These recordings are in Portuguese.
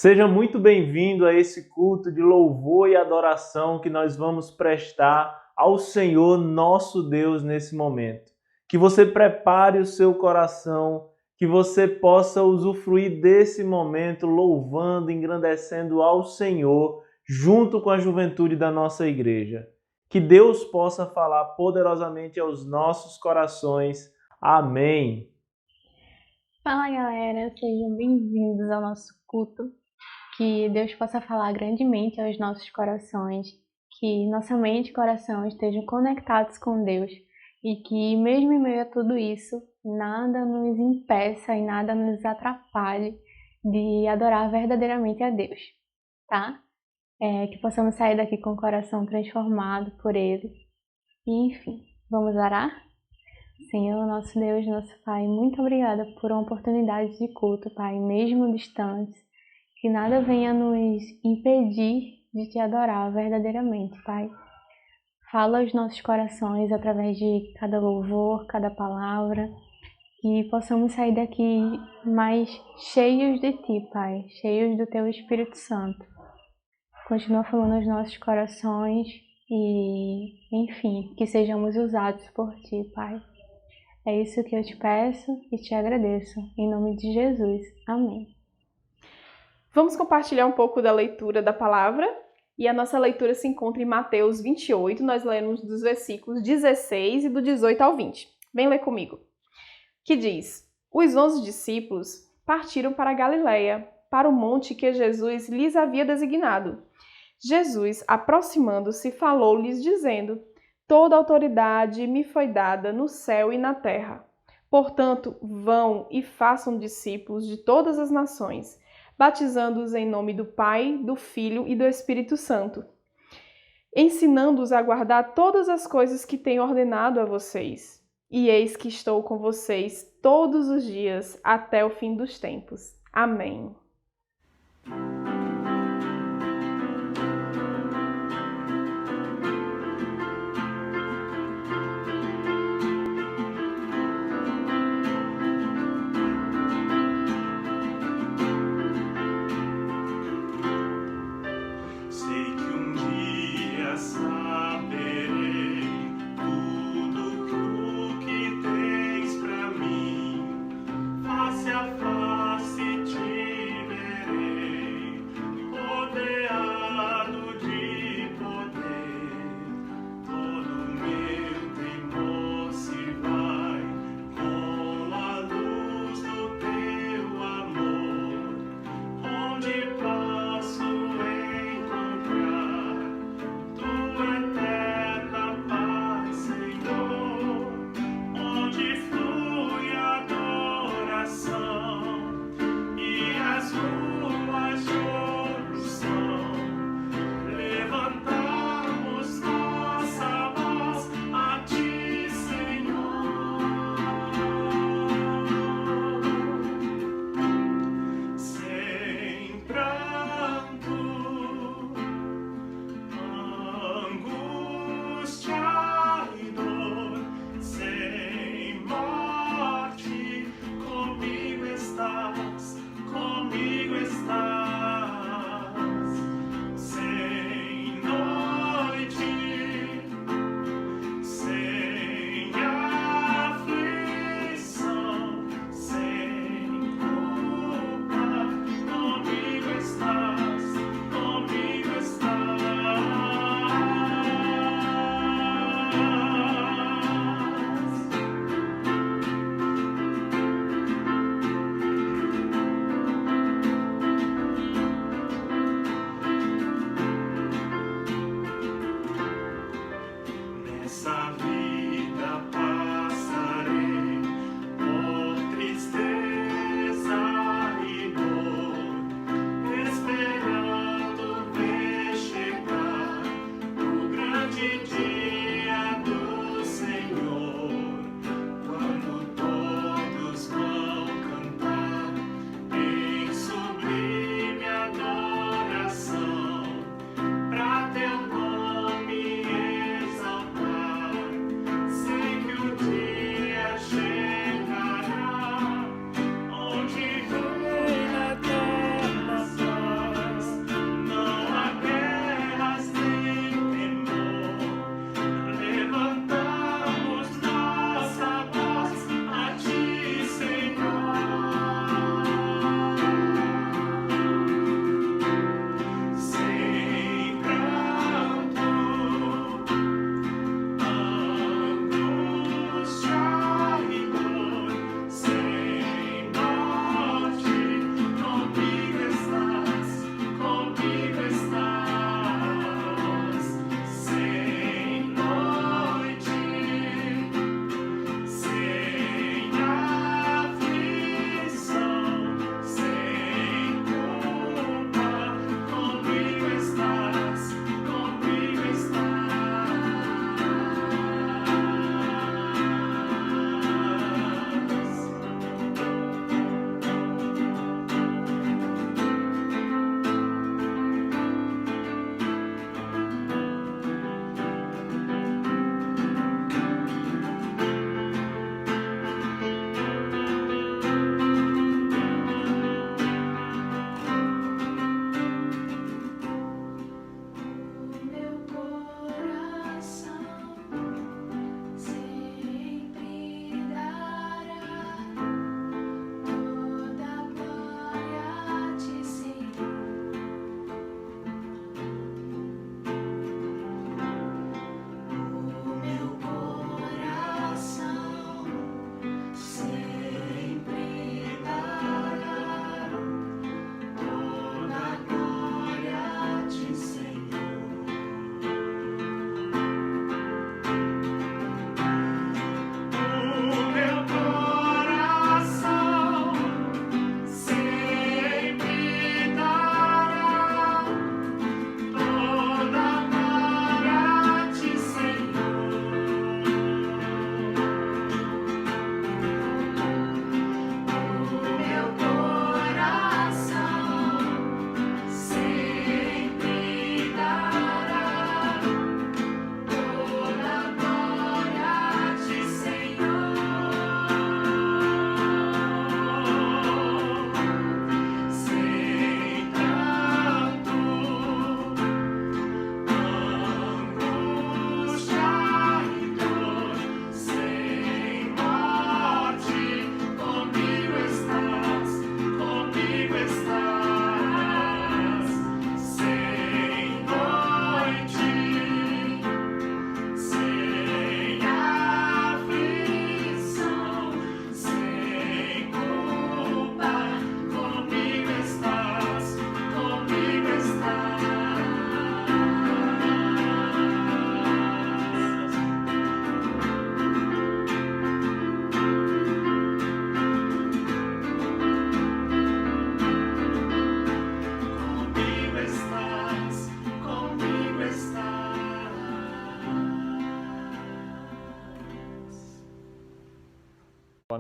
Seja muito bem-vindo a esse culto de louvor e adoração que nós vamos prestar ao Senhor nosso Deus nesse momento. Que você prepare o seu coração, que você possa usufruir desse momento louvando, engrandecendo ao Senhor junto com a juventude da nossa igreja. Que Deus possa falar poderosamente aos nossos corações. Amém. Fala galera, sejam bem-vindos ao nosso culto. Que Deus possa falar grandemente aos nossos corações, que nossa mente e coração estejam conectados com Deus e que mesmo em meio a tudo isso, nada nos impeça e nada nos atrapalhe de adorar verdadeiramente a Deus, tá? Que possamos sair daqui com o coração transformado por Ele. E enfim, vamos orar? Senhor, nosso Deus, nosso Pai, muito obrigada por uma oportunidade de culto, Pai, mesmo distantes. Que nada venha nos impedir de te adorar verdadeiramente, Pai. Fala aos nossos corações através de cada louvor, cada palavra, que possamos sair daqui mais cheios de Ti, Pai, cheios do Teu Espírito Santo. Continua falando aos nossos corações e, enfim, que sejamos usados por Ti, Pai. É isso que eu te peço e te agradeço. Em nome de Jesus. Amém. Vamos compartilhar um pouco da leitura da palavra, e a nossa leitura se encontra em Mateus 28, nós lemos dos versículos 16 e do 18 ao 20. Vem ler comigo. Que diz: Os 11 discípulos partiram para a Galileia, para o monte que Jesus lhes havia designado. Jesus, aproximando-se, falou-lhes dizendo: Toda autoridade me foi dada no céu e na terra. Portanto, vão e façam discípulos de todas as nações, batizando-os em nome do Pai, do Filho e do Espírito Santo, ensinando-os a guardar todas as coisas que tenho ordenado a vocês. E eis que estou com vocês todos os dias até o fim dos tempos. Amém. Sempre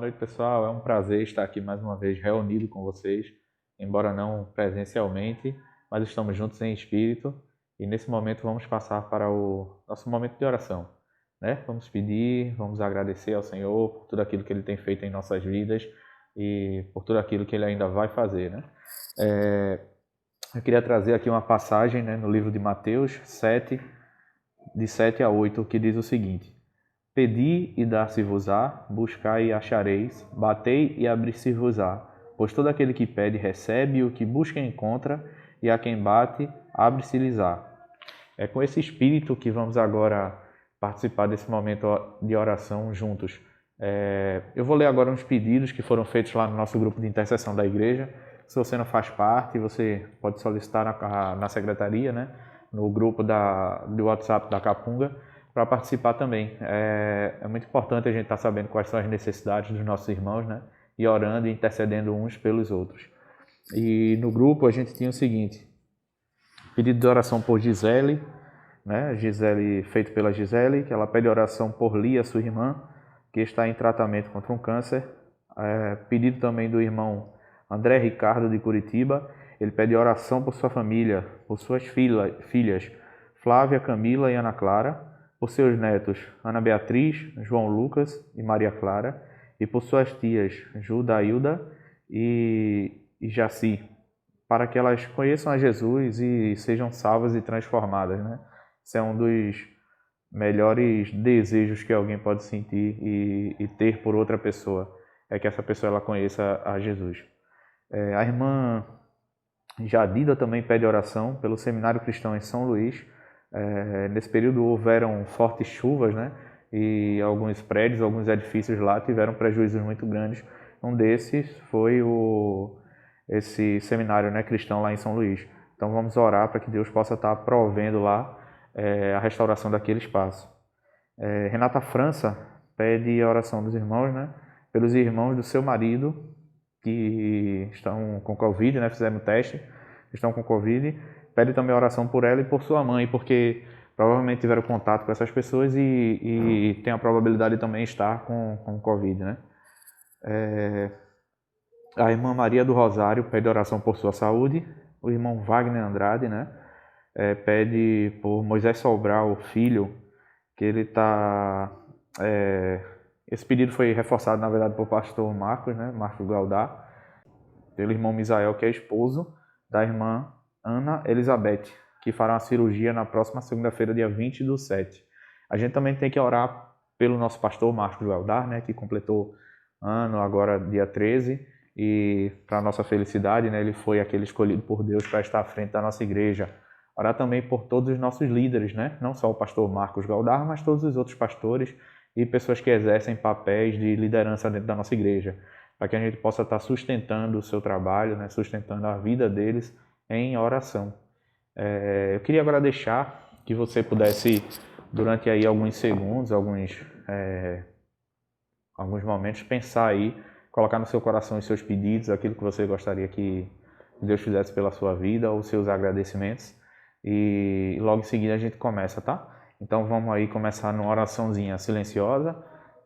noite, pessoal. É um prazer estar aqui mais uma vez reunido com vocês, embora não presencialmente, mas estamos juntos em espírito. E nesse momento vamos passar para o nosso momento de oração, né? Vamos pedir, vamos agradecer ao Senhor por tudo aquilo que Ele tem feito em nossas vidas e por tudo aquilo que Ele ainda vai fazer, né? Eu queria trazer aqui uma passagem, né, no livro de Mateus 7, de 7 a 8, que diz o seguinte: Pedi e dar-se-vos-á, buscai e achareis, batei e abrir-se-vos-á. Pois todo aquele que pede recebe, e o que busca encontra, e a quem bate, abre-se-lhes-á. É com esse espírito que vamos agora participar desse momento de oração juntos. Eu vou ler agora uns pedidos que foram feitos lá no nosso grupo de intercessão da igreja. Se você não faz parte, você pode solicitar na secretaria, né, no grupo do WhatsApp da Capunga, para participar também. É muito importante a gente estar sabendo quais são as necessidades dos nossos irmãos, né? E orando e intercedendo uns pelos outros. E no grupo a gente tinha o seguinte: pedido de oração por Gisele, né? Gisele, feito pela Gisele, que ela pede oração por Lia, sua irmã, que está em tratamento contra um câncer. Pedido também do irmão André Ricardo, de Curitiba. Ele pede oração por sua família, por suas filhas Flávia, Camila e Ana Clara, por seus netos Ana Beatriz, João Lucas e Maria Clara, e por suas tias Judailda e Jaci, para que elas conheçam a Jesus e sejam salvas e transformadas, né? Esse é um dos melhores desejos que alguém pode sentir e ter por outra pessoa, é que essa pessoa ela conheça a Jesus. A irmã Jadida também pede oração pelo Seminário Cristão em São Luís. Nesse período houveram fortes chuvas, né? E alguns prédios, alguns edifícios lá tiveram prejuízos muito grandes. Um desses foi esse seminário, né, cristão lá em São Luís. Então vamos orar para que Deus possa estar provendo lá a restauração daquele espaço. Renata França pede a oração dos irmãos, né? Pelos irmãos do seu marido que estão com Covid, né? Fizeram o teste, estão com Covid. Pede também oração por ela e por sua mãe, porque provavelmente tiveram contato com essas pessoas e tem a probabilidade de também estar com Covid, né? A irmã Maria do Rosário pede oração por sua saúde. O irmão Wagner Andrade, né, pede por Moisés Sobral, filho, que ele está... esse pedido foi reforçado, na verdade, por pastor Marcos, né, Marcos Galdar, pelo irmão Misael, que é esposo da irmã Ana Elizabeth, que fará uma cirurgia na próxima segunda-feira, dia 20/7. A gente também tem que orar pelo nosso pastor Marcos Galdar, né, que completou ano agora dia 13, e para nossa felicidade, né, ele foi aquele escolhido por Deus para estar à frente da nossa igreja. Orar também por todos os nossos líderes, né, não só o pastor Marcos Galdar, mas todos os outros pastores e pessoas que exercem papéis de liderança dentro da nossa igreja, para que a gente possa estar sustentando o seu trabalho, né, sustentando a vida deles em oração. Eu queria agora deixar que você pudesse, durante aí alguns segundos, alguns momentos, pensar aí, colocar no seu coração os seus pedidos, aquilo que você gostaria que Deus fizesse pela sua vida, os seus agradecimentos, e logo em seguida a gente começa, tá? Então vamos aí começar numa oraçãozinha silenciosa,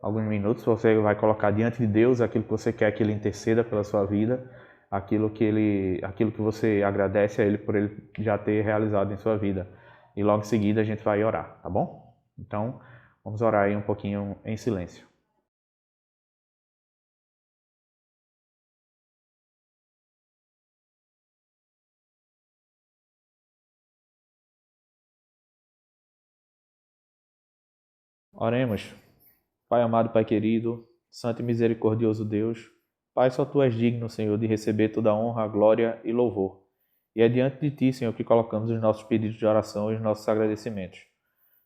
alguns minutos. Você vai colocar diante de Deus aquilo que você quer que Ele interceda pela sua vida, aquilo que você agradece a Ele por Ele já ter realizado em sua vida. E logo em seguida a gente vai orar, tá bom? Então vamos orar aí um pouquinho em silêncio. Oremos. Pai amado, Pai querido, santo e misericordioso Deus, Pai, só Tu és digno, Senhor, de receber toda a honra, glória e louvor. E é diante de Ti, Senhor, que colocamos os nossos pedidos de oração e os nossos agradecimentos.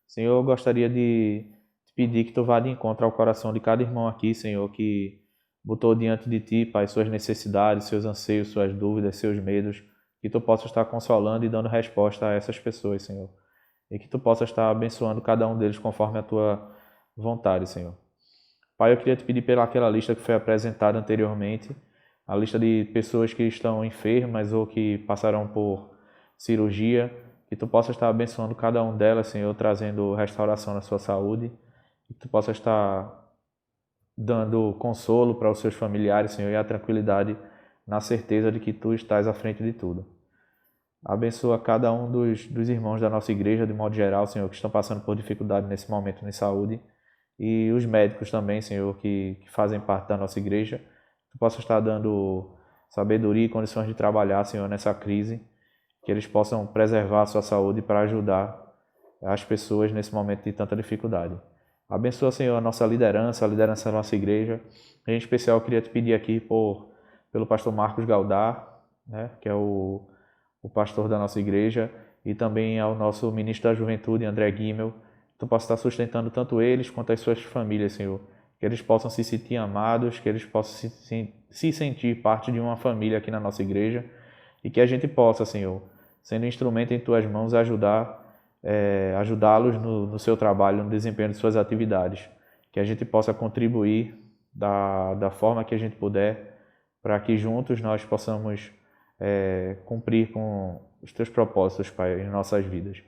Senhor, eu gostaria de te pedir que Tu vá de encontro ao coração de cada irmão aqui, Senhor, que botou diante de Ti, Pai, suas necessidades, seus anseios, suas dúvidas, seus medos, que Tu possa estar consolando e dando resposta a essas pessoas, Senhor. E que Tu possa estar abençoando cada um deles conforme a Tua vontade, Senhor. Pai, eu queria te pedir pelaquela lista que foi apresentada anteriormente, a lista de pessoas que estão enfermas ou que passarão por cirurgia, que Tu possa estar abençoando cada um delas, Senhor, trazendo restauração na sua saúde, que Tu possa estar dando consolo para os seus familiares, Senhor, e a tranquilidade na certeza de que Tu estás à frente de tudo. Abençoa cada um dos irmãos da nossa igreja, de modo geral, Senhor, que estão passando por dificuldade nesse momento de saúde, e os médicos também, Senhor, que fazem parte da nossa igreja. Tu possa estar dando sabedoria e condições de trabalhar, Senhor, nessa crise, que eles possam preservar a sua saúde para ajudar as pessoas nesse momento de tanta dificuldade. Abençoa, Senhor, a nossa liderança, a liderança da nossa igreja. Em especial, eu queria te pedir aqui pelo pastor Marcos Galdar, né, que é o pastor da nossa igreja, e também ao nosso ministro da Juventude, André Guimel. Tu possa estar sustentando tanto eles quanto as suas famílias, Senhor. Que eles possam se sentir amados, que eles possam se sentir parte de uma família aqui na nossa igreja, e que a gente possa, Senhor, sendo instrumento em Tuas mãos, ajudá-los no seu trabalho, no desempenho de suas atividades. Que a gente possa contribuir da forma que a gente puder, para que juntos nós possamos cumprir com os Teus propósitos, Pai, em nossas vidas.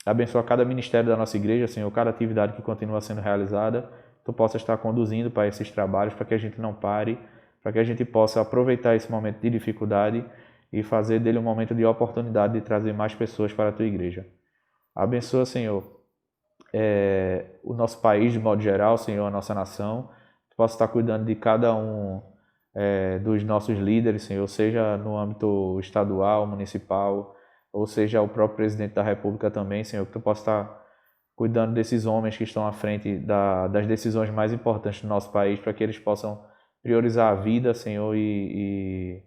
Abençoa cada ministério da nossa igreja, Senhor, cada atividade que continua sendo realizada. Tu possa estar conduzindo para esses trabalhos, para que a gente não pare, para que a gente possa aproveitar esse momento de dificuldade e fazer dele um momento de oportunidade de trazer mais pessoas para a Tua igreja. Abençoa, Senhor, o nosso país de modo geral, Senhor, a nossa nação. Tu possa estar cuidando de cada um dos nossos líderes, Senhor, seja no âmbito estadual, municipal, ou seja o próprio presidente da República também, Senhor, que Tu possa estar cuidando desses homens que estão à frente das decisões mais importantes do nosso país, para que eles possam priorizar a vida, Senhor, e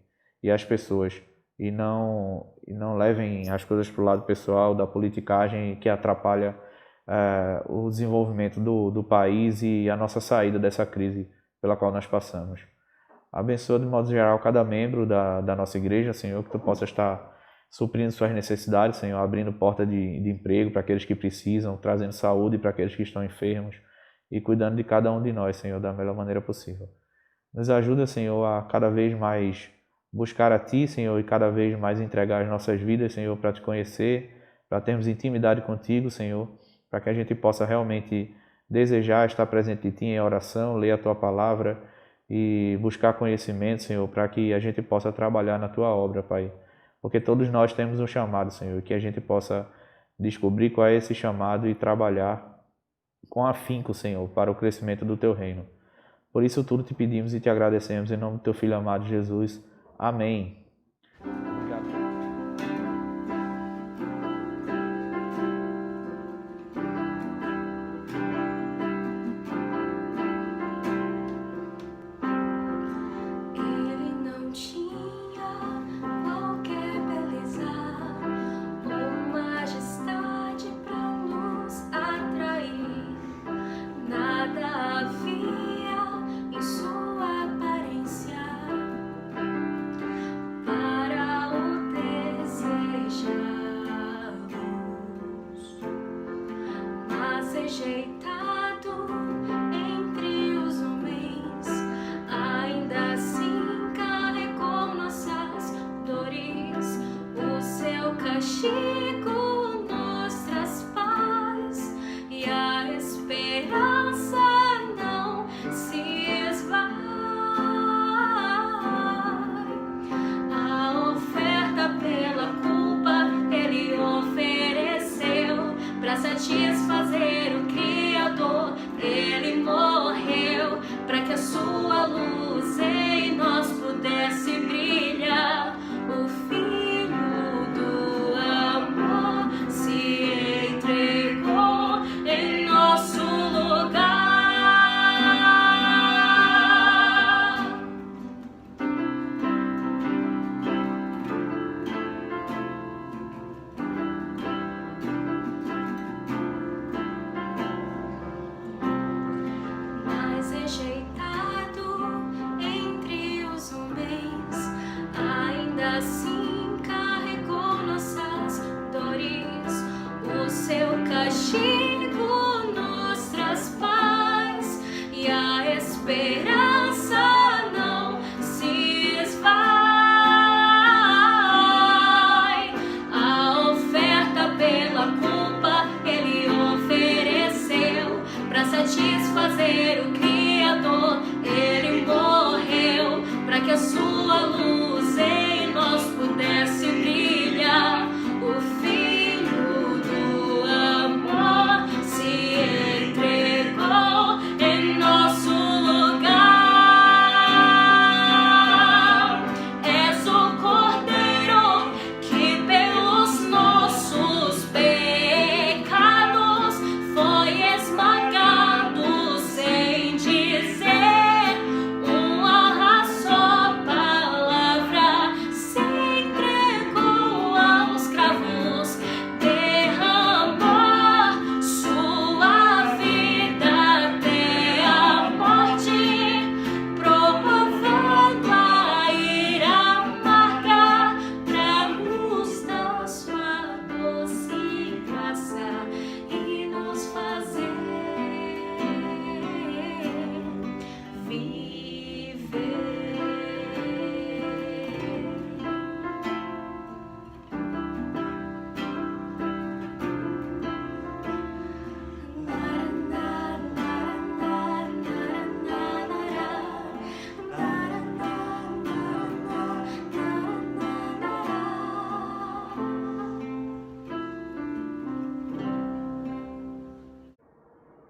as pessoas, e não levem as coisas para o lado pessoal, da politicagem, que atrapalha o desenvolvimento do país e a nossa saída dessa crise pela qual nós passamos. Abençoa de modo geral cada membro da nossa igreja, Senhor, que Tu possa estar suprindo suas necessidades, Senhor, abrindo porta de emprego para aqueles que precisam, trazendo saúde para aqueles que estão enfermos e cuidando de cada um de nós, Senhor, da melhor maneira possível. Nos ajuda, Senhor, a cada vez mais buscar a Ti, Senhor, e cada vez mais entregar as nossas vidas, Senhor, para Te conhecer, para termos intimidade contigo, Senhor, para que a gente possa realmente desejar estar presente de Ti em oração, ler a Tua palavra e buscar conhecimento, Senhor, para que a gente possa trabalhar na Tua obra, Pai. Porque todos nós temos um chamado, Senhor, e que a gente possa descobrir qual é esse chamado e trabalhar com afinco, Senhor, para o crescimento do Teu reino. Por isso tudo te pedimos e te agradecemos em nome do Teu Filho amado Jesus. Amém. Rejeitado entre os homens, ainda assim carregou nossas dores. O seu castigo nos traz paz e a esperança não se esvai. A oferta pela culpa Ele ofereceu para satisfazer o Criador. Ele morreu para que a sua luz em nós pudesse brilhar. O Filho do amor se entregou em nosso lugar. Mas rejeitado entre os homens,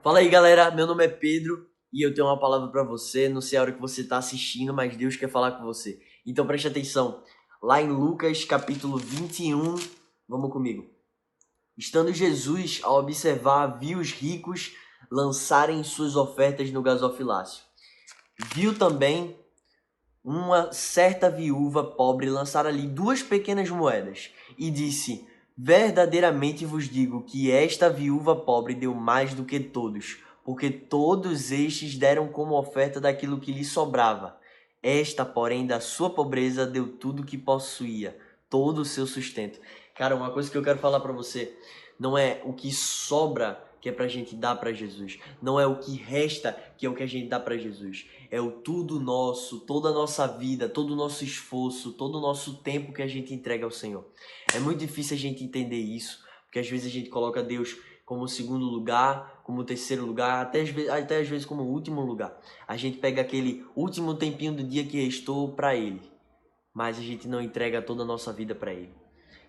Fala aí, galera, meu nome é Pedro e eu tenho uma palavra para você. Não sei a hora que você está assistindo, mas Deus quer falar com você. Então preste atenção, lá em Lucas capítulo 21, vamos comigo. Estando Jesus a observar, viu os ricos lançarem suas ofertas no gasofilácio. Viu também uma certa viúva pobre lançar ali 2 pequenas moedas e disse: verdadeiramente vos digo que esta viúva pobre deu mais do que todos, porque todos estes deram como oferta daquilo que lhe sobrava. Esta, porém, da sua pobreza deu tudo o que possuía, todo o seu sustento. Cara, uma coisa que eu quero falar pra você, não é o que sobra que é pra gente dar pra Jesus, não é o que resta que é o que a gente dá pra Jesus, é o tudo nosso, toda a nossa vida, todo o nosso esforço, todo o nosso tempo que a gente entrega ao Senhor. É muito difícil a gente entender isso, porque às vezes a gente coloca Deus como segundo lugar, como terceiro lugar, até às vezes como último lugar. A gente pega aquele último tempinho do dia que restou pra Ele, mas a gente não entrega toda a nossa vida pra Ele.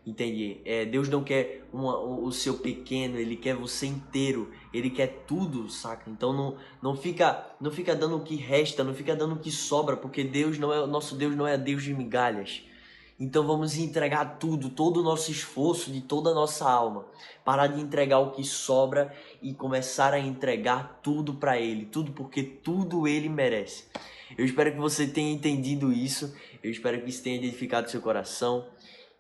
Entende? Deus não quer o seu pequeno, Ele quer você inteiro, Ele quer tudo, saca? Então não fica dando o que resta, não fica dando o que sobra, porque nosso Deus não é Deus de migalhas. Então vamos entregar tudo, todo o nosso esforço, de toda a nossa alma. Parar de entregar o que sobra e começar a entregar tudo para Ele, tudo, porque tudo Ele merece. Eu espero que você tenha entendido isso, eu espero que isso tenha edificado seu coração.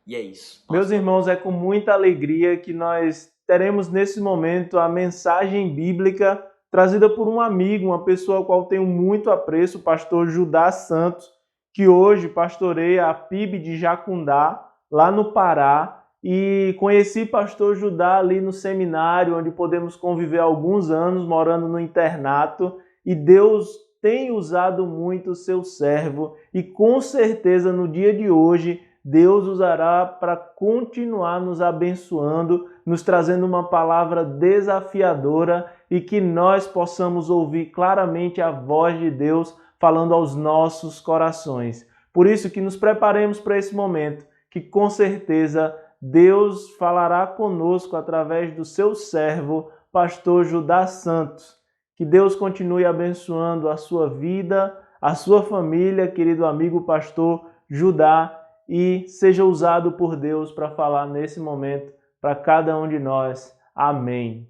E é isso. Meus irmãos, é com muita alegria que nós teremos nesse momento a mensagem bíblica trazida por um amigo, uma pessoa a qual tenho muito apreço, o pastor Judá Santos, que hoje pastoreia a PIB de Jacundá, lá no Pará, e conheci pastor Judá ali no seminário, onde podemos conviver há alguns anos, morando no internato, e Deus tem usado muito o seu servo, e com certeza no dia de hoje Deus usará para continuar nos abençoando, nos trazendo uma palavra desafiadora e que nós possamos ouvir claramente a voz de Deus falando aos nossos corações. Por isso que nos preparemos para esse momento, que com certeza Deus falará conosco através do seu servo, pastor Judá Santos. Que Deus continue abençoando a sua vida, a sua família, querido amigo pastor Judá, e seja usado por Deus para falar nesse momento para cada um de nós. Amém.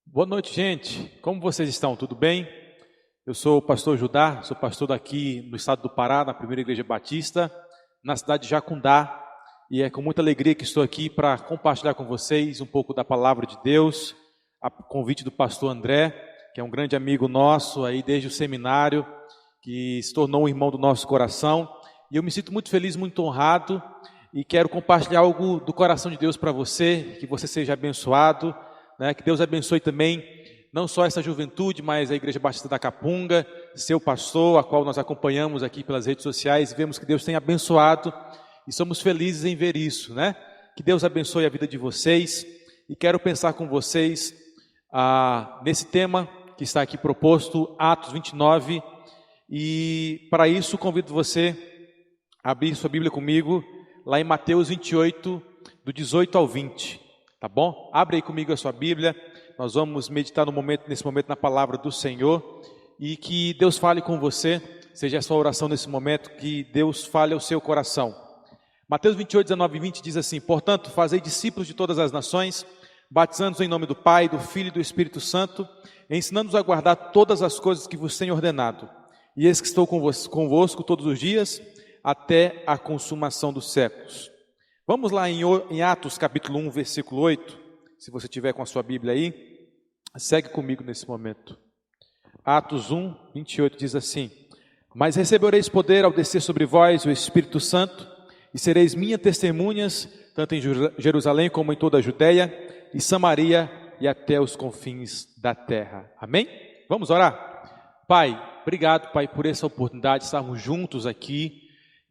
Boa noite, gente. Como vocês estão? Tudo bem? Eu sou o pastor Judá, sou pastor daqui no estado do Pará, na Primeira Igreja Batista, na cidade de Jacundá, e é com muita alegria que estou aqui para compartilhar com vocês um pouco da palavra de Deus, a convite do pastor André, que é um grande amigo nosso aí desde o seminário, que se tornou um irmão do nosso coração, e eu me sinto muito feliz, muito honrado, e quero compartilhar algo do coração de Deus para você, que você seja abençoado, né? Que Deus abençoe também, não só essa juventude, mas a Igreja Batista da Capunga, seu pastor, a qual nós acompanhamos aqui pelas redes sociais, e vemos que Deus tem abençoado, e somos felizes em ver isso, né? Que Deus abençoe a vida de vocês, e quero pensar com vocês nesse tema que está aqui proposto, Atos 29, e para isso convido você a abrir sua Bíblia comigo, lá em Mateus 28, do 18 ao 20, tá bom? Abre aí comigo a sua Bíblia, nós vamos meditar nesse momento na palavra do Senhor, e que Deus fale com você, seja a sua oração nesse momento, que Deus fale ao seu coração. Mateus 28, 19 e 20 diz assim: portanto, fazei discípulos de todas as nações, batizando-os em nome do Pai, do Filho e do Espírito Santo, ensinando-os a guardar todas as coisas que vos tenho ordenado. E eis que estou convosco todos os dias, até a consumação dos séculos. Vamos lá em Atos capítulo 1, versículo 8, se você tiver com a sua Bíblia aí, segue comigo nesse momento. Atos 1, 28 diz assim: mas recebereis poder ao descer sobre vós o Espírito Santo, e sereis minhas testemunhas, tanto em Jerusalém como em toda a Judeia e Samaria e até os confins da terra. Amém? Vamos orar? Pai, obrigado, Pai, por essa oportunidade de estarmos juntos aqui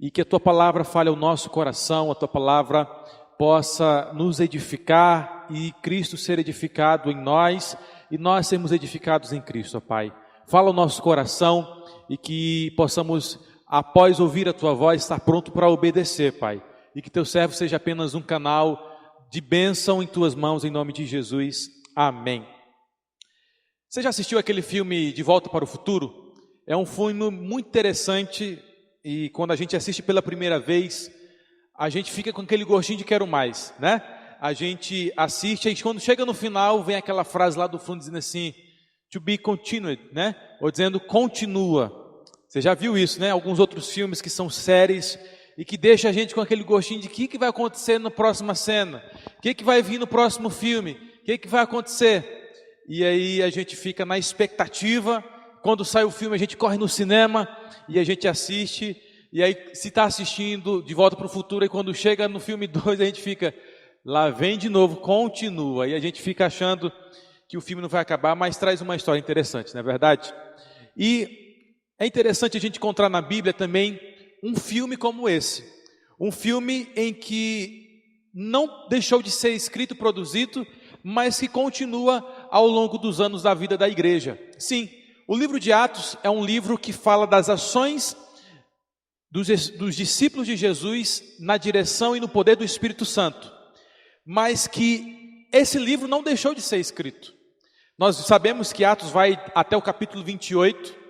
e que a Tua palavra fale ao nosso coração, a Tua palavra possa nos edificar e Cristo ser edificado em nós e nós sermos edificados em Cristo, Pai. Fala ao nosso coração e que possamos, após ouvir a Tua voz, estar pronto para obedecer, Pai. E que Teu servo seja apenas um canal de bênção em Tuas mãos, em nome de Jesus. Amém. Você já assistiu aquele filme De Volta para o Futuro? É um filme muito interessante e quando a gente assiste pela primeira vez, a gente fica com aquele gostinho de quero mais, né? A gente assiste e quando chega no final, vem aquela frase lá do fundo dizendo assim, to be continued, né? Ou dizendo continua. Você já viu isso, né? Alguns outros filmes que são séries e que deixa a gente com aquele gostinho de o que vai acontecer na próxima cena, o que vai vir no próximo filme, o que vai acontecer. E aí a gente fica na expectativa, quando sai o filme a gente corre no cinema e a gente assiste, e aí se está assistindo De Volta para o Futuro, e quando chega no filme 2 a gente fica, lá vem de novo, continua, e a gente fica achando que o filme não vai acabar, mas traz uma história interessante, não é verdade? E é interessante a gente encontrar na Bíblia também um filme como esse, um filme em que não deixou de ser escrito e produzido, mas que continua ao longo dos anos da vida da igreja. Sim, o livro de Atos é um livro que fala das ações dos discípulos de Jesus na direção e no poder do Espírito Santo, mas que esse livro não deixou de ser escrito. Nós sabemos que Atos vai até o capítulo 28,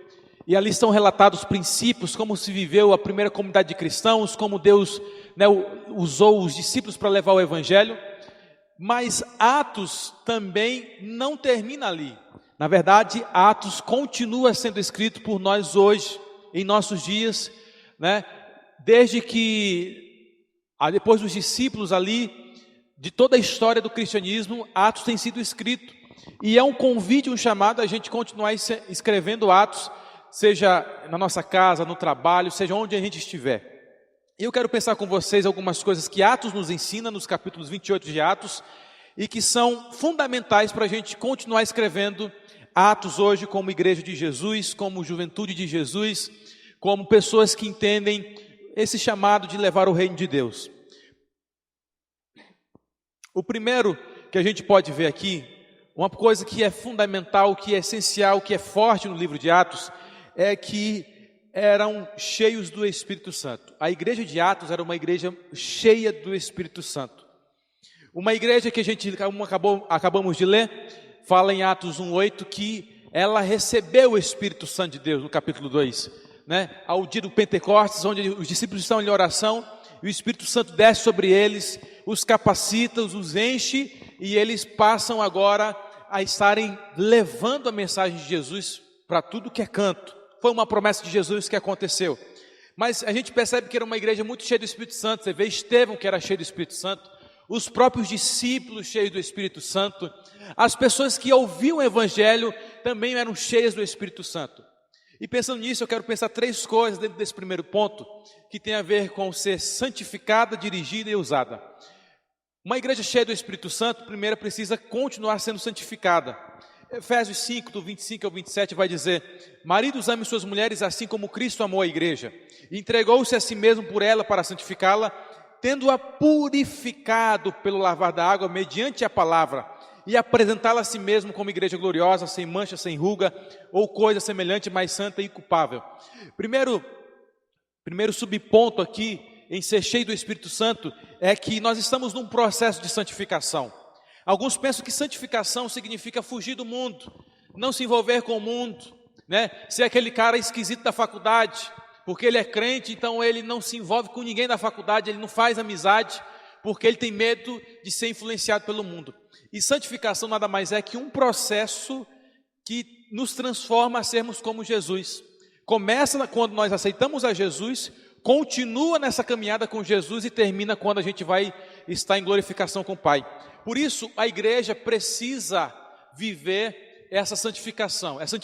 e ali estão relatados princípios, como se viveu a primeira comunidade de cristãos, como Deus, né, usou os discípulos para levar o evangelho. Mas Atos também não termina ali. Na verdade, Atos continua sendo escrito por nós hoje, em nossos dias, né? Desde que, depois dos discípulos ali, de toda a história do cristianismo, Atos tem sido escrito. E é um convite, um chamado a gente continuar escrevendo Atos, seja na nossa casa, no trabalho, seja onde a gente estiver. Eu quero pensar com vocês algumas coisas que Atos nos ensina, nos capítulos 28 de Atos, e que são fundamentais para a gente continuar escrevendo Atos hoje como igreja de Jesus, como juventude de Jesus, como pessoas que entendem esse chamado de levar o reino de Deus. O primeiro que a gente pode ver aqui, uma coisa que é fundamental, que é essencial, que é forte no livro de Atos, é que eram cheios do Espírito Santo. A igreja de Atos era uma igreja cheia do Espírito Santo. Uma igreja que a gente acabamos de ler, fala em Atos 1:8 que ela recebeu o Espírito Santo de Deus, no capítulo 2, né? Ao dia do Pentecostes, onde os discípulos estão em oração, e o Espírito Santo desce sobre eles, os capacita, os enche, e eles passam agora a estarem levando a mensagem de Jesus para tudo que é canto. Foi uma promessa de Jesus que aconteceu. Mas a gente percebe que era uma igreja muito cheia do Espírito Santo. Você vê Estevão, que era cheio do Espírito Santo, os próprios discípulos cheios do Espírito Santo, as pessoas que ouviam o Evangelho também eram cheias do Espírito Santo. E pensando nisso, eu quero pensar 3 coisas dentro desse primeiro ponto, que tem a ver com ser santificada, dirigida e usada. Uma igreja cheia do Espírito Santo, primeiro precisa continuar sendo santificada. Efésios 5, do 25 ao 27 vai dizer: maridos, amem suas mulheres assim como Cristo amou a igreja, e entregou-se a si mesmo por ela para santificá-la, tendo-a purificado pelo lavar da água mediante a palavra, e apresentá-la a si mesmo como igreja gloriosa, sem mancha, sem ruga, ou coisa semelhante, mais santa e inculpável. Primeiro subponto aqui, em ser cheio do Espírito Santo, é que nós estamos num processo de santificação. Alguns pensam que santificação significa fugir do mundo, não se envolver com o mundo, né? Ser aquele cara esquisito da faculdade, porque ele é crente, então ele não se envolve com ninguém da faculdade, ele não faz amizade, porque ele tem medo de ser influenciado pelo mundo. E santificação nada mais é que um processo que nos transforma a sermos como Jesus. Começa quando nós aceitamos a Jesus, continua nessa caminhada com Jesus e termina quando a gente vai estar em glorificação com o Pai. Por isso, a igreja precisa viver essa santificação. Essa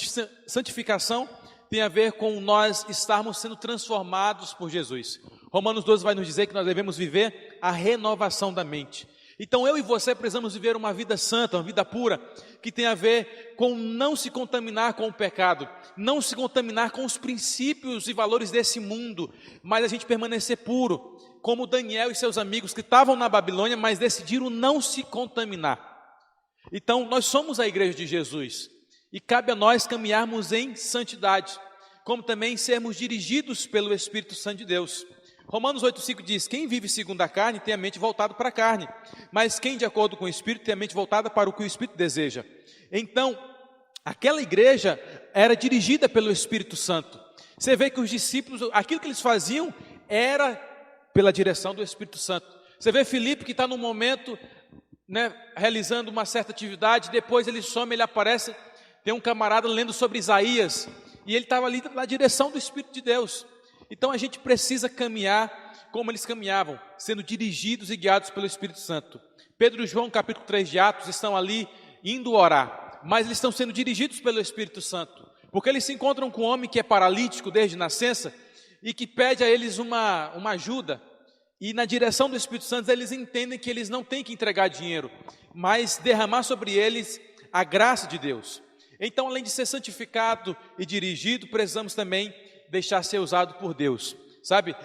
santificação tem a ver com nós estarmos sendo transformados por Jesus. Romanos 12 vai nos dizer que nós devemos viver a renovação da mente. Então eu e você precisamos viver uma vida santa, uma vida pura, que tem a ver com não se contaminar com o pecado, não se contaminar com os princípios e valores desse mundo, mas a gente permanecer puro, como Daniel e seus amigos que estavam na Babilônia, mas decidiram não se contaminar. Então nós somos a igreja de Jesus, e cabe a nós caminharmos em santidade, como também sermos dirigidos pelo Espírito Santo de Deus. Romanos 8,5 diz: quem vive segundo a carne tem a mente voltada para a carne, mas quem de acordo com o Espírito tem a mente voltada para o que o Espírito deseja. Então, aquela igreja era dirigida pelo Espírito Santo. Você vê que os discípulos, aquilo que eles faziam era pela direção do Espírito Santo. Você vê Filipe que está num momento, realizando uma certa atividade, depois ele some, ele aparece, tem um camarada lendo sobre Isaías, e ele estava ali na direção do Espírito de Deus. Então a gente precisa caminhar como eles caminhavam, sendo dirigidos e guiados pelo Espírito Santo. Pedro e João, capítulo 3 de Atos, estão ali indo orar, mas eles estão sendo dirigidos pelo Espírito Santo, porque eles se encontram com um homem que é paralítico desde nascença, e que pede a eles uma ajuda, e na direção do Espírito Santo eles entendem que eles não têm que entregar dinheiro, mas derramar sobre eles a graça de Deus. Então, além de ser santificado e dirigido, precisamos também deixar ser usado por Deus, sabe?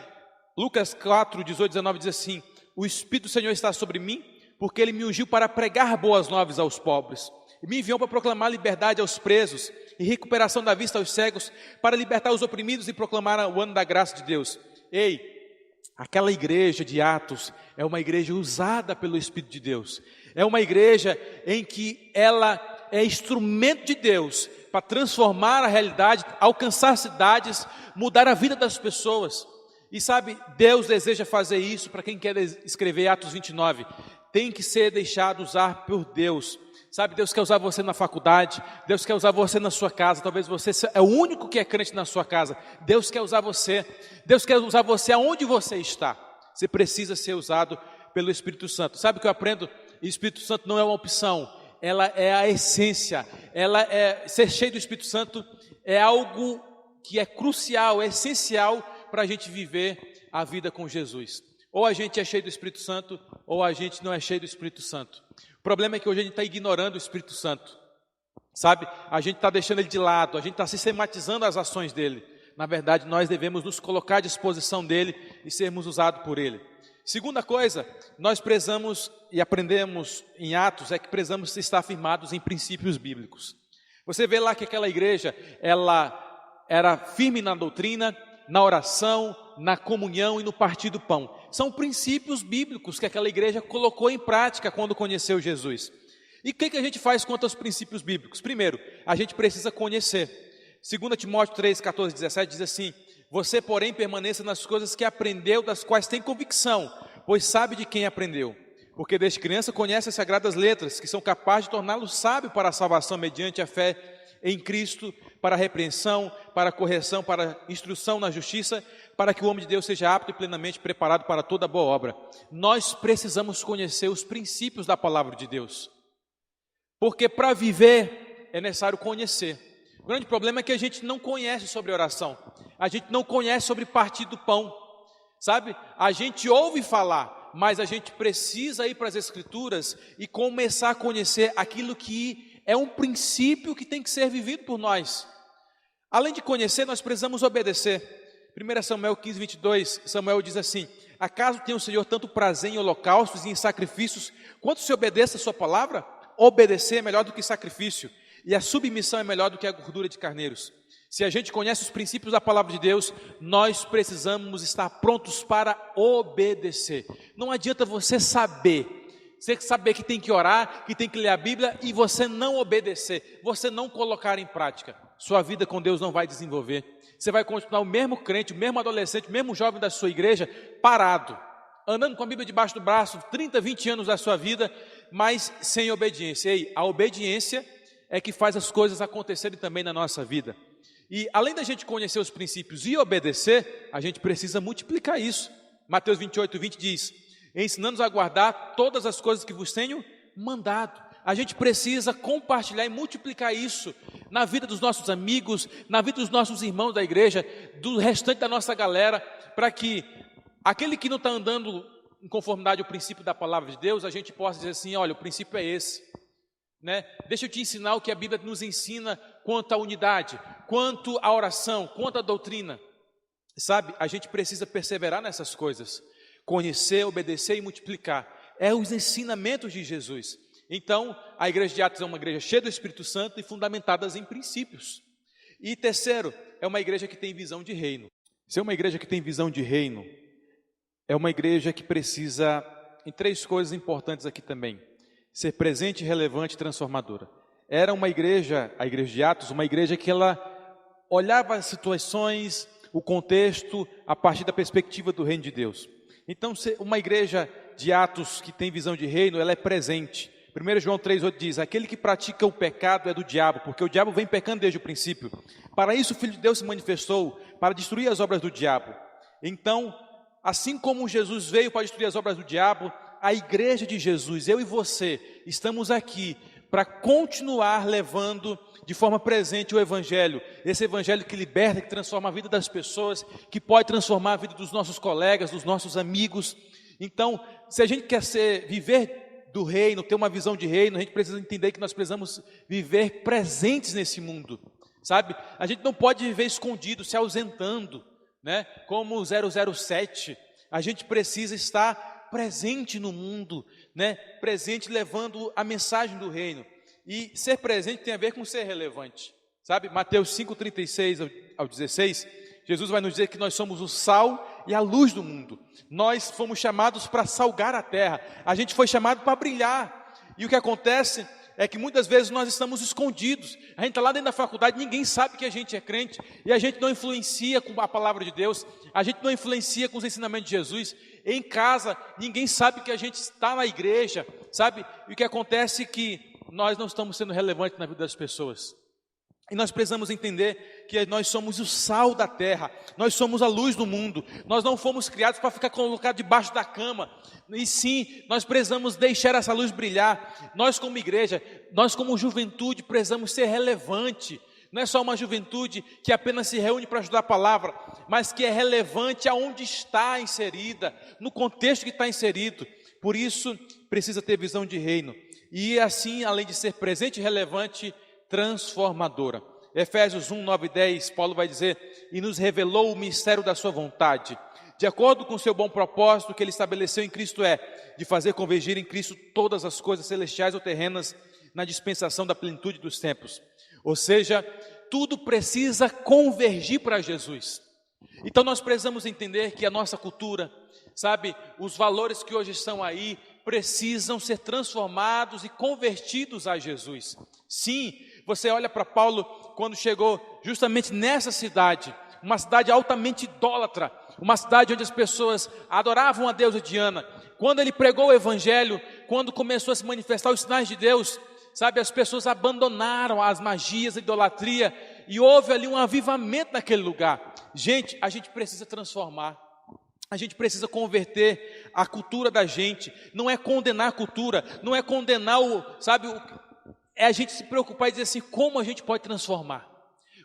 Lucas 4, 18, 19 diz assim: o Espírito do Senhor está sobre mim, porque Ele me ungiu para pregar boas novas aos pobres, e me enviou para proclamar liberdade aos presos, e recuperação da vista aos cegos, para libertar os oprimidos e proclamar o ano da graça de Deus. Ei, aquela igreja de Atos é uma igreja usada pelo Espírito de Deus, é uma igreja em que ela é instrumento de Deus para transformar a realidade, alcançar cidades, mudar a vida das pessoas. E sabe, Deus deseja fazer isso. Para quem quer escrever Atos 29, tem que ser deixado usar por Deus. Sabe, Deus quer usar você na faculdade, Deus quer usar você na sua casa. Talvez você é o único que é crente na sua casa. Deus quer usar você, Deus quer usar você aonde você está. Você precisa ser usado pelo Espírito Santo. Sabe o que eu aprendo? O Espírito Santo não é uma opção, ela é a essência. Ser cheio do Espírito Santo é algo que é crucial, é essencial para a gente viver a vida com Jesus. Ou a gente é cheio do Espírito Santo, ou a gente não é cheio do Espírito Santo. O problema é que hoje a gente está ignorando o Espírito Santo, sabe? A gente está deixando ele de lado, a gente está sistematizando as ações dele. Na verdade, nós devemos nos colocar à disposição dele e sermos usados por ele. Segunda coisa, nós precisamos, e aprendemos em Atos, é que precisamos estar firmados em princípios bíblicos. Você vê lá que aquela igreja, ela era firme na doutrina, na oração, na comunhão e no partir do pão. São princípios bíblicos que aquela igreja colocou em prática quando conheceu Jesus. E o que a gente faz quanto aos princípios bíblicos? Primeiro, a gente precisa conhecer. 2 Timóteo 3, 14, 17 diz assim: você, porém, permaneça nas coisas que aprendeu, das quais tem convicção, pois sabe de quem aprendeu. Porque desde criança conhece as sagradas letras, que são capazes de torná-lo sábio para a salvação mediante a fé em Cristo, para a repreensão, para a correção, para a instrução na justiça, para que o homem de Deus seja apto e plenamente preparado para toda boa obra. Nós precisamos conhecer os princípios da palavra de Deus, porque para viver é necessário conhecer. O grande problema é que a gente não conhece sobre oração, a gente não conhece sobre partir do pão, sabe? A gente ouve falar, mas a gente precisa ir para as Escrituras e começar a conhecer aquilo que é um princípio que tem que ser vivido por nós. Além de conhecer, nós precisamos obedecer. 1 Samuel 15, 22, Samuel diz assim: acaso tem o Senhor tanto prazer em holocaustos e em sacrifícios, quanto se obedeça a sua palavra? Obedecer é melhor do que sacrifício, e a submissão é melhor do que a gordura de carneiros. Se a gente conhece os princípios da palavra de Deus, nós precisamos estar prontos para obedecer. Não adianta você saber que tem que orar, que tem que ler a Bíblia e você não obedecer, você não colocar em prática. Sua vida com Deus não vai desenvolver. Você vai continuar o mesmo crente, o mesmo adolescente, o mesmo jovem da sua igreja, parado, andando com a Bíblia debaixo do braço, 30, 20 anos da sua vida, mas sem obediência. Ei, a obediência é que faz as coisas acontecerem também na nossa vida. E além da gente conhecer os princípios e obedecer, a gente precisa multiplicar isso. Mateus 28, 20 diz: ensinando-nos a guardar todas as coisas que vos tenho mandado. A gente precisa compartilhar e multiplicar isso na vida dos nossos amigos, na vida dos nossos irmãos da igreja, do restante da nossa galera, para que aquele que não está andando em conformidade ao princípio da palavra de Deus, a gente possa dizer assim: olha, o princípio é esse, né? Deixa eu te ensinar o que a Bíblia nos ensina quanto à unidade, quanto à oração, quanto à doutrina. Sabe, a gente precisa perseverar nessas coisas, conhecer, obedecer e multiplicar. É os ensinamentos de Jesus. Então, a igreja de Atos é uma igreja cheia do Espírito Santo e fundamentada em princípios. E terceiro, é uma igreja que tem visão de reino. Ser uma igreja que tem visão de reino é uma igreja que precisa, em 3 coisas importantes aqui também: ser presente, relevante e transformadora. Era uma igreja, a igreja de Atos, uma igreja que ela olhava as situações, o contexto, a partir da perspectiva do reino de Deus. Então, uma igreja de Atos que tem visão de reino, ela é presente. 1 João 3,8 diz: aquele que pratica o pecado é do diabo, porque o diabo vem pecando desde o princípio. Para isso o Filho de Deus se manifestou, para destruir as obras do diabo. Então, assim como Jesus veio para destruir as obras do diabo, a igreja de Jesus, eu e você, estamos aqui para continuar levando de forma presente o Evangelho, esse Evangelho que liberta, que transforma a vida das pessoas, que pode transformar a vida dos nossos colegas, dos nossos amigos. Então, se a gente quer viver do reino, ter uma visão de reino, a gente precisa entender que nós precisamos viver presentes nesse mundo, sabe? A gente não pode viver escondido, se ausentando, né? Como o 007, a gente precisa estar presente no mundo, né? Presente levando a mensagem do reino. E ser presente tem a ver com ser relevante, sabe? Mateus 5:36 ao 16, Jesus vai nos dizer que nós somos o sal e a luz do mundo. Nós fomos chamados para salgar a terra, a gente foi chamado para brilhar. E o que acontece é que muitas vezes nós estamos escondidos. A gente está lá dentro da faculdade, ninguém sabe que a gente é crente, e a gente não influencia com a palavra de Deus, a gente não influencia com os ensinamentos de Jesus. Em casa, ninguém sabe que a gente está na igreja, sabe? E o que acontece é que nós não estamos sendo relevantes na vida das pessoas. E nós precisamos entender que nós somos o sal da terra, nós somos a luz do mundo, nós não fomos criados para ficar colocados debaixo da cama, e sim, nós precisamos deixar essa luz brilhar. Nós como igreja, nós como juventude precisamos ser relevante. Não é só uma juventude que apenas se reúne para estudar a palavra, mas que é relevante aonde está inserida, no contexto que está inserido. Por isso, precisa ter visão de reino. E assim, além de ser presente e relevante, transformadora. Efésios 1, 9 e 10, Paulo vai dizer: e nos revelou o mistério da sua vontade, de acordo com o seu bom propósito que ele estabeleceu em Cristo, de fazer convergir em Cristo todas as coisas celestiais ou terrenas na dispensação da plenitude dos tempos. Ou seja, tudo precisa convergir para Jesus. Então nós precisamos entender que a nossa cultura, sabe, os valores que hoje estão aí, precisam ser transformados e convertidos a Jesus. Sim, você olha para Paulo quando chegou justamente nessa cidade, uma cidade altamente idólatra, uma cidade onde as pessoas adoravam a deusa Diana. Quando ele pregou o evangelho, quando começou a se manifestar os sinais de Deus, sabe, as pessoas abandonaram as magias, a idolatria, e houve ali um avivamento naquele lugar. Gente, a gente precisa transformar. A gente precisa converter a cultura da gente. Não é condenar a cultura, não é condenar é a gente se preocupar e dizer assim: como a gente pode transformar?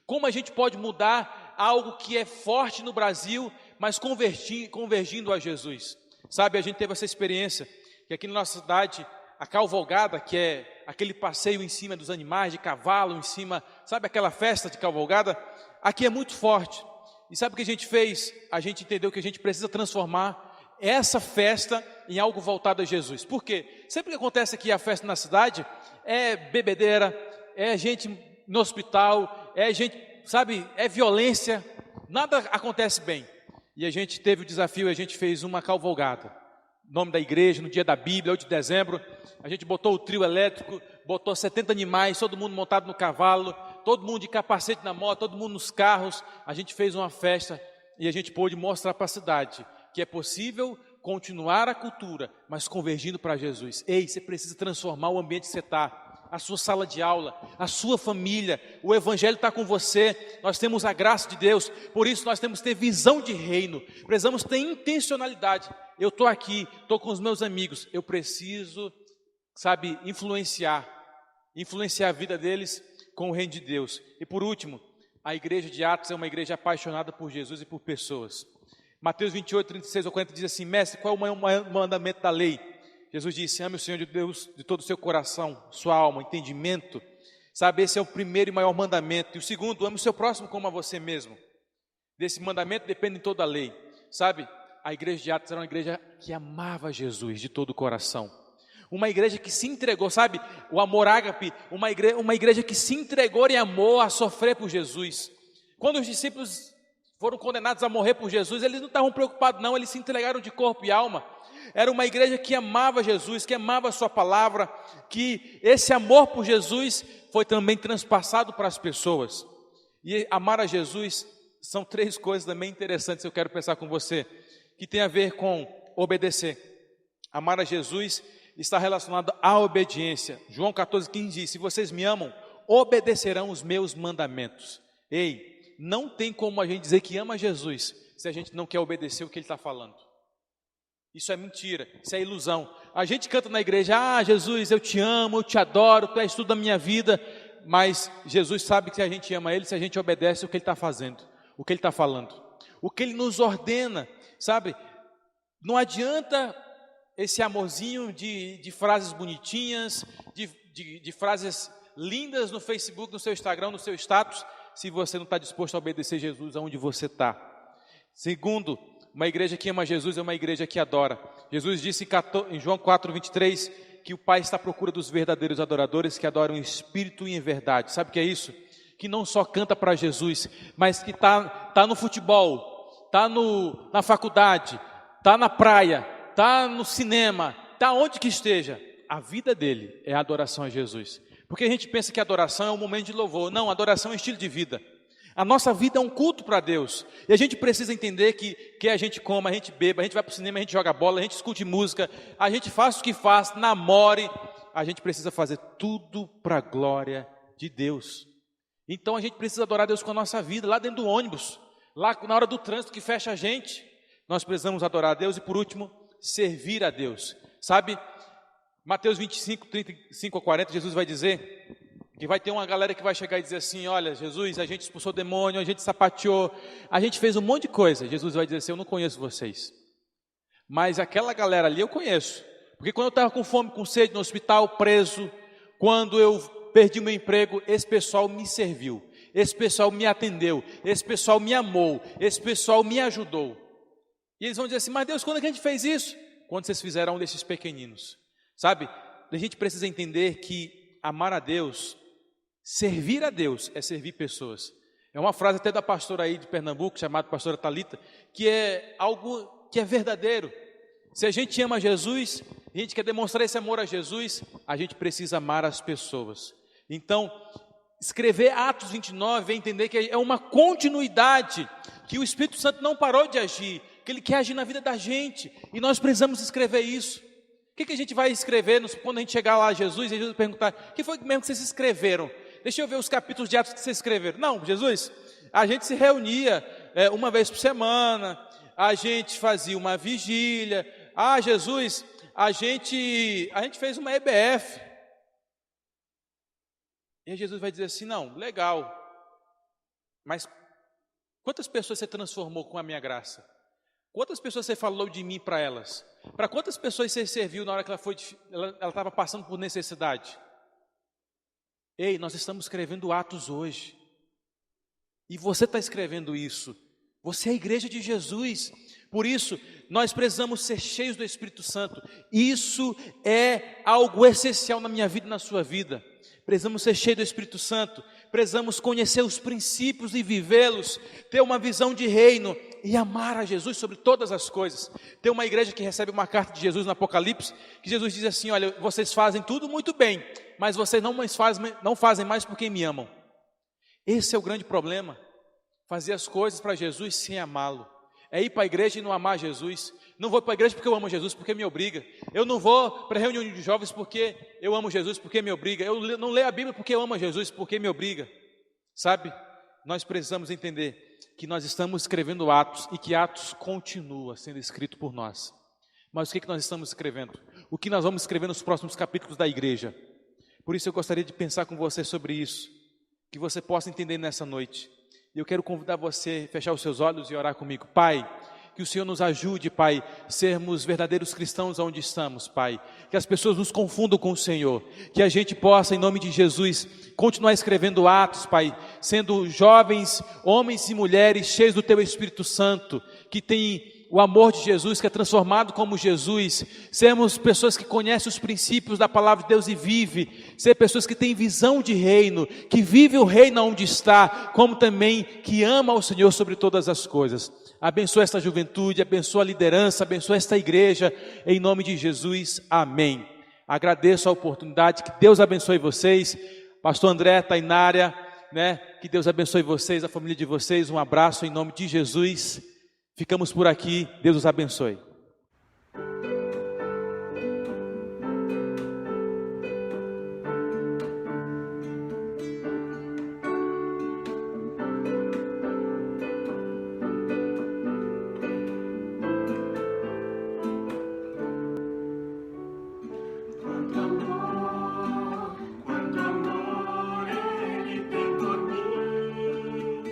Como a gente pode mudar algo que é forte no Brasil, mas convergindo a Jesus? Sabe, a gente teve essa experiência, que aqui na nossa cidade, a cavalgada, que é aquele passeio em cima dos animais, de cavalo, em cima, sabe aquela festa de cavalgada? Aqui é muito forte. E sabe o que a gente fez? A gente entendeu que a gente precisa transformar essa festa em algo voltado a Jesus. Por quê? Sempre que acontece aqui a festa na cidade, é bebedeira, é gente no hospital, é gente, sabe, é violência, nada acontece bem. E a gente teve o desafio, a gente fez uma cavalgada. Nome da igreja, no dia da Bíblia, 8 de dezembro, a gente botou o trio elétrico, botou 70 animais, todo mundo montado no cavalo, todo mundo de capacete na moto, todo mundo nos carros. A gente fez uma festa e a gente pôde mostrar para a cidade que é possível continuar a cultura, mas convergindo para Jesus. Ei, você precisa transformar o ambiente que você está, a sua sala de aula, a sua família, o evangelho está com você, nós temos a graça de Deus, por isso nós temos que ter visão de reino, precisamos ter intencionalidade. Eu estou aqui, estou com os meus amigos, eu preciso, sabe, influenciar a vida deles com o reino de Deus. E por último, a igreja de Atos é uma igreja apaixonada por Jesus e por pessoas. Mateus 28, 36 ao 40 diz assim: mestre, qual é o maior mandamento da lei? Jesus disse: ame o Senhor de Deus de todo o seu coração, sua alma, entendimento. Sabe, esse é o primeiro e maior mandamento. E o segundo, ame o seu próximo como a você mesmo. Desse mandamento depende toda a lei. Sabe, a igreja de Atos era uma igreja que amava Jesus de todo o coração. Uma igreja que se entregou, sabe, o amor ágape, uma igreja que se entregou em amor a sofrer por Jesus. Quando os discípulos foram condenados a morrer por Jesus, eles não estavam preocupados não, eles se entregaram de corpo e alma. Era uma igreja que amava Jesus, que amava a sua palavra, que esse amor por Jesus foi também transpassado para as pessoas. E amar a Jesus são 3 coisas também interessantes que eu quero pensar com você, que tem a ver com obedecer. Amar a Jesus está relacionado à obediência. João 14,15 diz: se vocês me amam, obedecerão os meus mandamentos. Ei, não tem como a gente dizer que ama Jesus se a gente não quer obedecer o que ele está falando. Isso é mentira, isso é ilusão. A gente canta na igreja: ah, Jesus, eu te amo, eu te adoro, tu és tudo da minha vida. Mas Jesus sabe que a gente ama ele se a gente obedece o que ele está fazendo, o que ele está falando, o que ele nos ordena, sabe? Não adianta esse amorzinho de frases bonitinhas, de frases lindas no Facebook, no seu Instagram, no seu status, se você não está disposto a obedecer Jesus aonde você está. Segundo, uma igreja que ama Jesus é uma igreja que adora. Jesus disse em João 4,23 que o Pai está à procura dos verdadeiros adoradores que adoram em espírito e em verdade. Sabe o que é isso? Que não só canta para Jesus, mas que tá no futebol, está na faculdade, está na praia, está no cinema, está onde que esteja. A vida dele é a adoração a Jesus. Porque a gente pensa que a adoração é um momento de louvor. Não, adoração é um estilo de vida. A nossa vida é um culto para Deus. E a gente precisa entender que a gente coma, a gente beba, a gente vai para o cinema, a gente joga bola, a gente escute música, a gente faz o que faz, namore. A gente precisa fazer tudo para a glória de Deus. Então a gente precisa adorar Deus com a nossa vida, lá dentro do ônibus, lá na hora do trânsito que fecha a gente. Nós precisamos adorar a Deus e, por último, servir a Deus. Sabe, Mateus 25, 35 a 40, Jesus vai dizer que vai ter uma galera que vai chegar e dizer assim: olha, Jesus, a gente expulsou o demônio, a gente sapateou, a gente fez um monte de coisa. Jesus vai dizer assim: eu não conheço vocês, mas aquela galera ali eu conheço, porque quando eu estava com fome, com sede, no hospital, preso, quando eu perdi meu emprego, esse pessoal me serviu, esse pessoal me atendeu, esse pessoal me amou, esse pessoal me ajudou. E eles vão dizer assim: mas Deus, quando é que a gente fez isso? Quando vocês fizeram um desses pequeninos. Sabe, a gente precisa entender que amar a Deus, servir a Deus, é servir pessoas. É uma frase até da pastora aí de Pernambuco, chamada pastora Thalita, que é algo que é verdadeiro. Se a gente ama Jesus, a gente quer demonstrar esse amor a Jesus, a gente precisa amar as pessoas. Então, escrever Atos 29 é entender que é uma continuidade, que o Espírito Santo não parou de agir, que ele quer agir na vida da gente, e nós precisamos escrever isso. O que a gente vai escrever quando a gente chegar lá a Jesus e Jesus perguntar: o que foi mesmo que vocês escreveram? Deixa eu ver os capítulos de Atos que vocês escreveram. Não, Jesus, a gente se reunia uma vez por semana, a gente fazia uma vigília. Ah, Jesus, a gente fez uma EBF. E aí Jesus vai dizer assim: não, legal, mas quantas pessoas você transformou com a minha graça? Quantas pessoas você falou de mim para elas? Para quantas pessoas você serviu na hora que ela estava passando por necessidade? Ei, nós estamos escrevendo Atos hoje. E você está escrevendo isso. Você é a igreja de Jesus. Por isso, nós precisamos ser cheios do Espírito Santo. Isso é algo essencial na minha vida e na sua vida. Precisamos ser cheios do Espírito Santo. Precisamos conhecer os princípios e vivê-los. Ter uma visão de reino e amar a Jesus sobre todas as coisas. Tem uma igreja que recebe uma carta de Jesus no Apocalipse, que Jesus diz assim: olha, vocês fazem tudo muito bem, mas vocês não fazem mais porque me amam. Esse é o grande problema. Fazer as coisas para Jesus sem amá-lo. É ir para a igreja e não amar Jesus. Não vou para a igreja porque eu amo Jesus, porque me obriga. Eu não vou para a reunião de jovens porque eu amo Jesus, porque me obriga. Eu não leio a Bíblia porque eu amo Jesus, porque me obriga. Sabe, nós precisamos entender que nós estamos escrevendo Atos e que Atos continua sendo escrito por nós. Mas o que nós estamos escrevendo? O que nós vamos escrever nos próximos capítulos da igreja? Por isso eu gostaria de pensar com você sobre isso, que você possa entender nessa noite. E eu quero convidar você a fechar os seus olhos e orar comigo. Pai, que o Senhor nos ajude, Pai, sermos verdadeiros cristãos onde estamos, Pai. Que as pessoas nos confundam com o Senhor. Que a gente possa, em nome de Jesus, continuar escrevendo Atos, Pai, sendo jovens, homens e mulheres cheios do Teu Espírito Santo, que tem o amor de Jesus, que é transformado como Jesus, sermos pessoas que conhecem os princípios da palavra de Deus e vivem, ser pessoas que têm visão de reino, que vivem o reino onde está, como também que ama o Senhor sobre todas as coisas. Abençoa esta juventude, abençoa a liderança, abençoa esta igreja, em nome de Jesus, amém. Agradeço a oportunidade, que Deus abençoe vocês, pastor André, Tainária, que Deus abençoe vocês, a família de vocês, um abraço em nome de Jesus. Ficamos por aqui, Deus os abençoe. Quanto amor Ele tem por mim.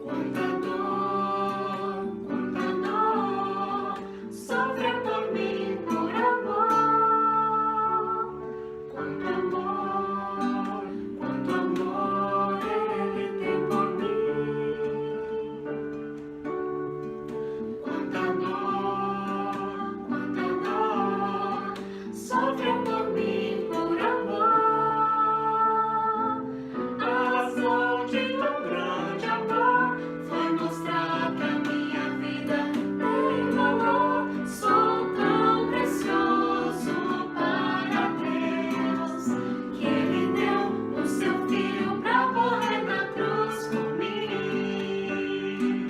Quanta dor sofre por mim por amor. Quanto amor Ele tem por mim. Quanta dor sofre por mim por amor. A razão de tão grande amor foi mostrar que a minha vida tem valor. Sou tão precioso para Deus, que Ele deu o seu Filho pra morrer na cruz por mim.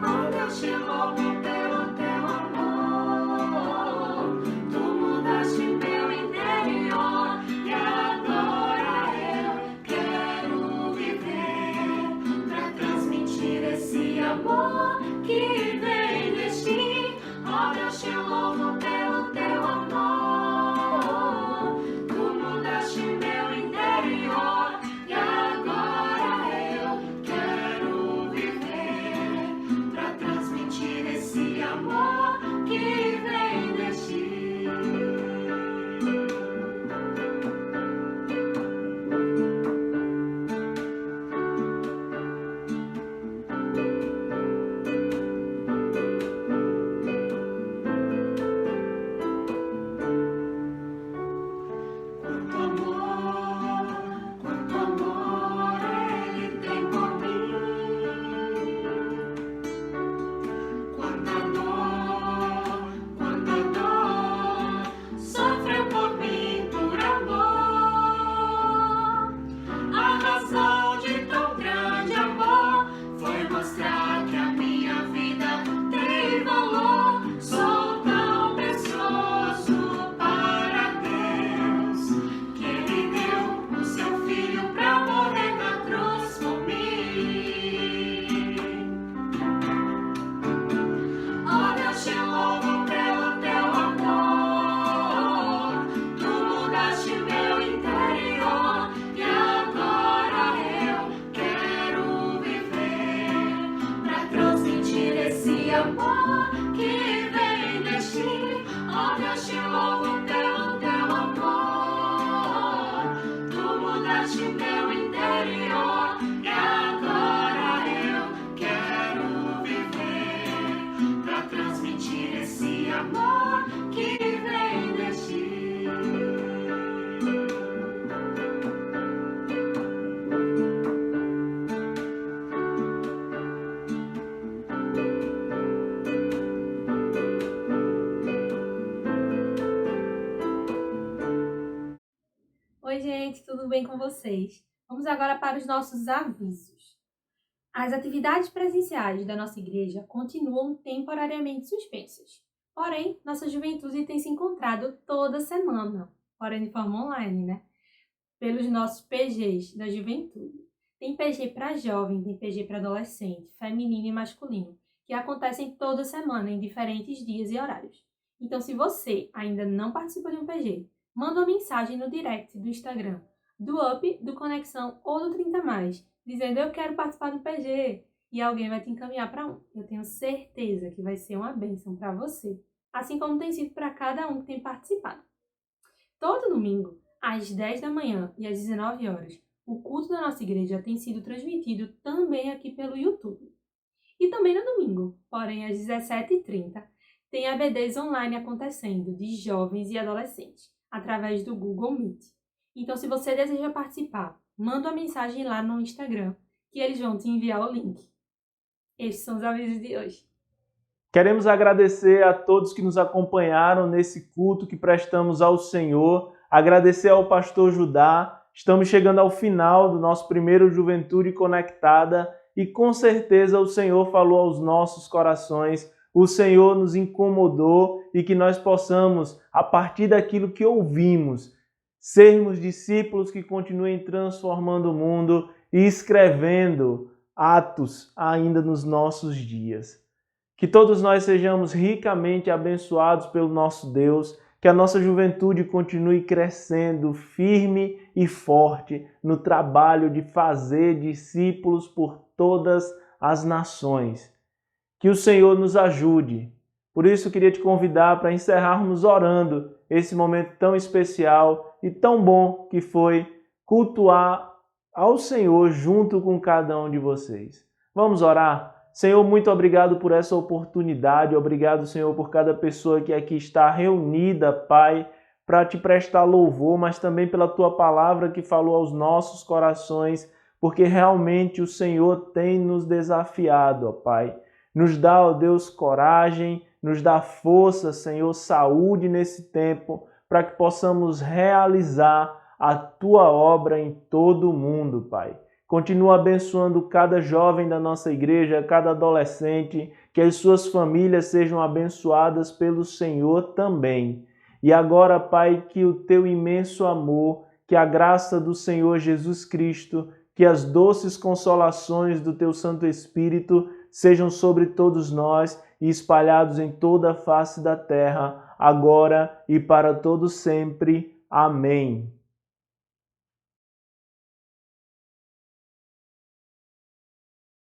Oh Deus, te louvo pelo teu amor. Tu mudaste meu interior e agora eu quero viver pra transmitir esse amor que vem de ti. Oh Deus, te louvo pelo teu amor. Tu mudaste meu interior e agora eu quero viver pra transmitir esse amor que vem de ti. Quanto amor Ele tem por mim. Quanta dor sofreu por mim por amor. A razão de tão grande amor foi mostrar que a minha vida tem valor. Sou tão precioso para Deus, que Ele deu o seu Filho pra morrer na cruz por mim. Oh Deus, te louvo pelo teu amor. Tu mudaste meu interior e agora eu quero viver pra transmitir esse amor que vem de ti. Oh Deus, te louvo pelo teu amor. Tu mudaste meu interior e agora eu quero viver pra transmitir esse amor que vem de ti. Oi, gente, tudo bem com vocês? Vamos agora para os nossos avisos. As atividades presenciais da nossa igreja continuam temporariamente suspensas. Porém, nossa juventude tem se encontrado toda semana, porém de forma online, né? Pelos nossos PGs da juventude. Tem PG para jovem, tem PG para adolescente, feminino e masculino, que acontecem toda semana em diferentes dias e horários. Então, se você ainda não participou de um PG, manda uma mensagem no direct do Instagram, do Up, do Conexão ou do 30+, dizendo eu quero participar do PG, e alguém vai te encaminhar para um. Eu tenho certeza que vai ser uma bênção para você, assim como tem sido para cada um que tem participado. Todo domingo, às 10 da manhã e às 19 horas, o culto da nossa igreja tem sido transmitido também aqui pelo YouTube. E também no domingo, porém às 17h30, tem ABDs online acontecendo de jovens e adolescentes, através do Google Meet. Então, se você deseja participar, manda uma mensagem lá no Instagram, que eles vão te enviar o link. Estes são os avisos de hoje. Queremos agradecer a todos que nos acompanharam nesse culto que prestamos ao Senhor, agradecer ao pastor Judá. Estamos chegando ao final do nosso primeiro Juventude Conectada e com certeza o Senhor falou aos nossos corações, o Senhor nos incomodou e que nós possamos, a partir daquilo que ouvimos, sermos discípulos que continuem transformando o mundo e escrevendo atos ainda nos nossos dias. Que todos nós sejamos ricamente abençoados pelo nosso Deus, que a nossa juventude continue crescendo firme e forte no trabalho de fazer discípulos por todas as nações. Que o Senhor nos ajude. Por isso, queria te convidar para encerrarmos orando esse momento tão especial e tão bom que foi cultuar ao Senhor junto com cada um de vocês. Vamos orar? Senhor, muito obrigado por essa oportunidade. Obrigado, Senhor, por cada pessoa que aqui está reunida, Pai, para te prestar louvor, mas também pela Tua palavra que falou aos nossos corações, porque realmente o Senhor tem nos desafiado, ó Pai. Nos dá, ó Deus, coragem, nos dá força, Senhor, saúde nesse tempo, para que possamos realizar a Tua obra em todo o mundo, Pai. Continua abençoando cada jovem da nossa igreja, cada adolescente, que as suas famílias sejam abençoadas pelo Senhor também. E agora, Pai, que o Teu imenso amor, que a graça do Senhor Jesus Cristo, que as doces consolações do Teu Santo Espírito sejam sobre todos nós e espalhados em toda a face da terra, agora e para todo sempre. Amém.